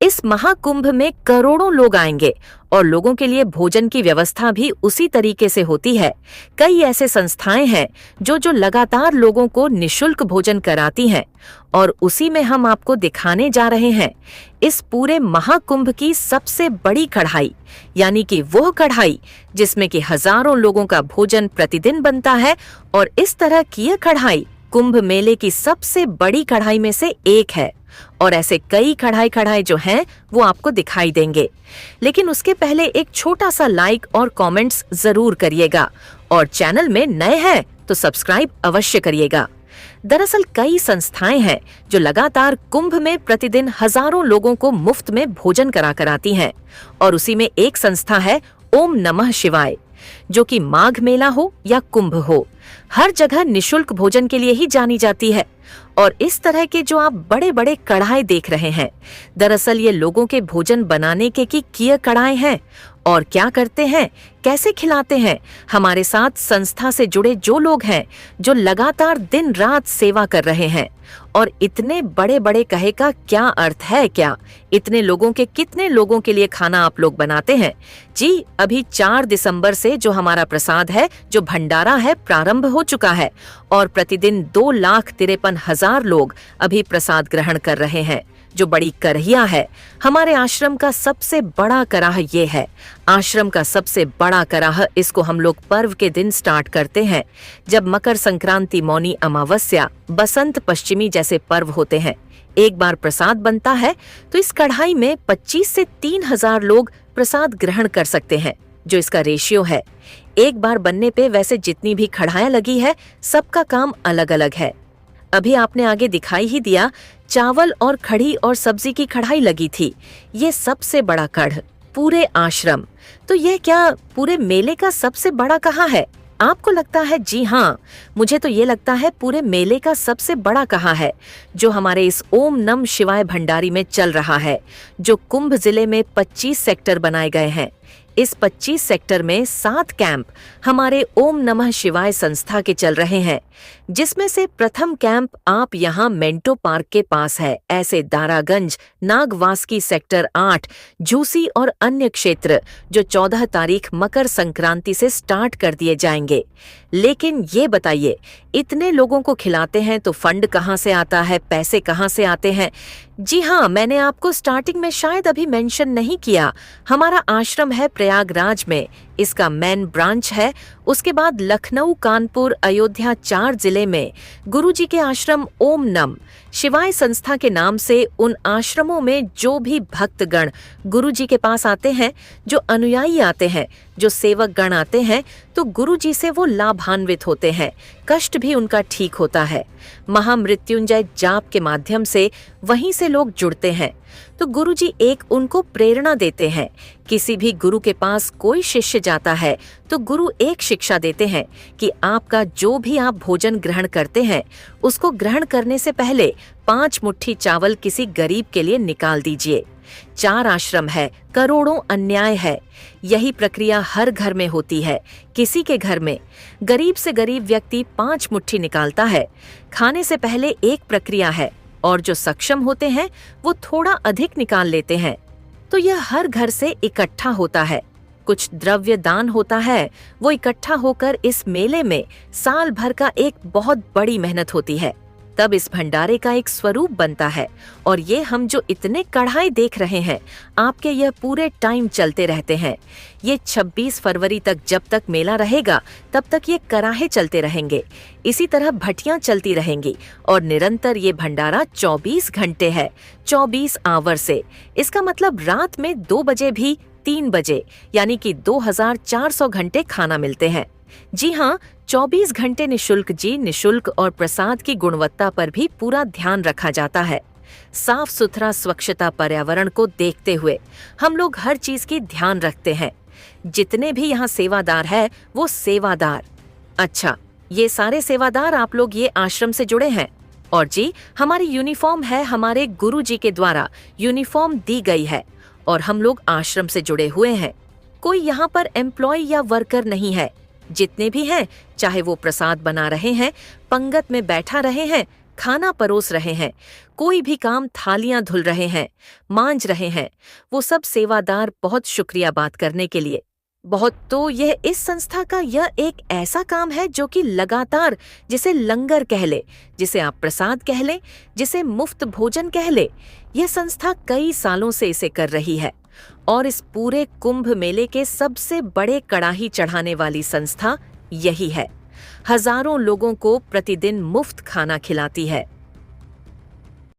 इस महाकुंभ में करोड़ों लोग आएंगे और लोगों के लिए भोजन की व्यवस्था भी उसी तरीके से होती है। कई ऐसे संस्थाएं हैं जो लगातार लोगों को निशुल्क भोजन कराती हैं और उसी में हम आपको दिखाने जा रहे हैं इस पूरे महाकुंभ की सबसे बड़ी कढ़ाई, यानी कि वो कढ़ाई जिसमें कि हजारों लोगों का भोजन प्रतिदिन बनता है। और इस तरह की यह कढ़ाई कुंभ मेले की सबसे बड़ी कढ़ाई में से एक है और ऐसे कई कढ़ाई जो हैं वो आपको दिखाई देंगे। लेकिन उसके पहले एक छोटा सा लाइक और कमेंट्स जरूर करिएगा और चैनल में नए हैं तो सब्सक्राइब अवश्य करिएगा। दरअसल कई संस्थाएं हैं जो लगातार कुंभ में प्रतिदिन हजारों लोगों को मुफ्त में भोजन कराती हैं और उसी में एक संस्था है ओम नमः शिवाय, जो कि माघ मेला हो या कुंभ हो, हर जगह निशुल्क भोजन के लिए ही जानी जाती है। और इस तरह के जो आप बड़े बड़े कढ़ाई देख रहे हैं, दरअसल ये लोगों के भोजन बनाने के किए कढ़ाई हैं। और क्या करते हैं, कैसे खिलाते हैं, हमारे साथ संस्था से जुड़े जो लोग हैं जो लगातार दिन रात सेवा कर रहे हैं। और इतने बड़े बड़े कहे का क्या अर्थ है, क्या इतने लोगों के कितने लोगों के लिए खाना आप लोग बनाते हैं? जी, अभी 4 दिसंबर से जो हमारा प्रसाद है, जो भंडारा है, प्रारंभ हो चुका है और प्रतिदिन 2,53,000 लोग अभी प्रसाद ग्रहण कर रहे हैं। जो बड़ी करहिया है, हमारे आश्रम का सबसे बड़ा कराह ये है। आश्रम का सबसे बड़ा कराह, इसको हम लोग पर्व के दिन स्टार्ट करते हैं जब मकर संक्रांति, मौनी अमावस्या, बसंत पंचमी जैसे पर्व होते हैं। एक बार प्रसाद बनता है तो इस कढ़ाई में 25 से 3,000 लोग प्रसाद ग्रहण कर सकते हैं, जो इसका रेशियो है। एक बार बनने पे वैसे जितनी भी कढ़ाइयाँ लगी है, सबका काम अलग अलग है। अभी आपने आगे दिखाई ही दिया, चावल और कढ़ी और सब्जी की कढ़ाई लगी थी। ये सबसे बड़ा कढ़ पूरे आश्रम। तो यह क्या पूरे मेले का सबसे बड़ा कहाँ है? आपको लगता है? जी हाँ, मुझे तो ये लगता है पूरे मेले का सबसे बड़ा कहाँ है, जो हमारे इस ओम नम शिवाय भंडारी में चल रहा है। जो कुंभ जिले में 25 सेक्टर बनाए गए हैं, इस 25 सेक्टर में 7 कैंप हमारे ओम नमः शिवाय संस्था के चल रहे हैं, जिसमें से प्रथम कैंप आप यहाँ मेंटो पार्क के पास है। ऐसे दारागंज, नागवासकी सेक्टर 8, झूसी और अन्य क्षेत्र जो 14 तारीख मकर संक्रांति से स्टार्ट कर दिए जाएंगे। लेकिन ये बताइए, इतने लोगों को खिलाते हैं तो फंड कहाँ से आता है, पैसे कहाँ से आते हैं? जी हाँ, मैंने आपको स्टार्टिंग में शायद अभी मेंशन नहीं किया, हमारा आश्रम है प्रयागराज में, इसका मेन ब्रांच है। उसके बाद लखनऊ, कानपुर, अयोध्या 4 जिले में गुरुजी के आश्रम ओम नम शिवाय संस्था के नाम से उन आश्रमों में जो भी भक्तगण गुरुजी के पास आते हैं, जो अनुयायी आते हैं, जो सेवक गण आते हैं, तो गुरुजी से वो लाभान्वित होते हैं, कष्ट भी उनका ठीक होता है। महामृत्युंजय जाप के माध्यम से वहीं से लोग जुड़ते हैं। तो गुरुजी एक उनको प्रेरणा देते हैं। किसी भी गुरु के पास कोई शिष्य जाता है तो गुरु एक शिक्षा देते हैं कि आपका जो भी आप भोजन ग्रहण करते हैं, उसको ग्रहण करने से पहले 5 मुट्ठी चावल किसी गरीब के लिए निकाल दीजिए। 4 आश्रम है, करोड़ों अन्याय है। यही प्रक्रिया हर घर में होती है। किसी के घर में गरीब से गरीब व्यक्ति 5 मुट्ठी निकालता है। खाने से पहले एक प्रक्रिया है और जो सक्षम होते हैं वो थोड़ा अधिक निकाल लेते हैं। तो यह हर घर से इकट्ठा होता है। कुछ द्रव्य दान होता है, वो इकट्ठा होकर इस मेले में साल भर का एक बहुत बड़ी मेहनत होती है। तब इस भंडारे का एक स्वरूप बनता है। और ये हम जो इतने कढ़ाई देख रहे हैं, आपके यह पूरे टाइम चलते रहते हैं। ये 26 फरवरी तक जब तक मेला रहेगा, तब तक ये कराहे चलते रहेंगे। इसी तरह भट्टियां चलती रहेंगी और निरंतर ये भंडारा 24 घंटे है, 24 आवर से। इसका मतलब रात में 2 बजे भी 3 बजे, यानी कि 2400 घंटे खाना मिलते हैं। जी हाँ, 24 घंटे निशुल्क जी, निशुल्क। और प्रसाद की गुणवत्ता पर भी पूरा ध्यान रखा जाता है। साफ सुथरा, स्वच्छता, पर्यावरण को देखते हुए हम लोग हर चीज की ध्यान रखते हैं। जितने भी यहाँ सेवादार है वो सेवादार। अच्छा, ये सारे सेवादार आप लोग ये आश्रम से जुड़े हैं? और जी, हमारी यूनिफॉर्म है, हमारे गुरुजी के द्वारा यूनिफॉर्म दी गई है और हम लोग आश्रम से जुड़े हुए हैं। कोई यहाँ पर एम्प्लॉय या वर्कर नहीं है। जितने भी हैं, चाहे वो प्रसाद बना रहे हैं, पंगत में बैठा रहे हैं, खाना परोस रहे हैं, कोई भी काम थालियां धुल रहे हैं, मांज रहे हैं, वो सब सेवादार बहुत शुक्रिया बात करने के लिए। बहुत तो यह इस संस्था का यह एक ऐसा काम है जो कि लगातार, जिसे लंगर कह ले, जिसे आप प्रसाद कह ले, जिसे मुफ्त भोजन कह ले, यह संस्था कई सालों से इसे कर रही है। और इस पूरे कुंभ मेले के सबसे बड़े कड़ाही चढ़ाने वाली संस्था यही है। हजारों लोगों को प्रतिदिन मुफ्त खाना खिलाती है।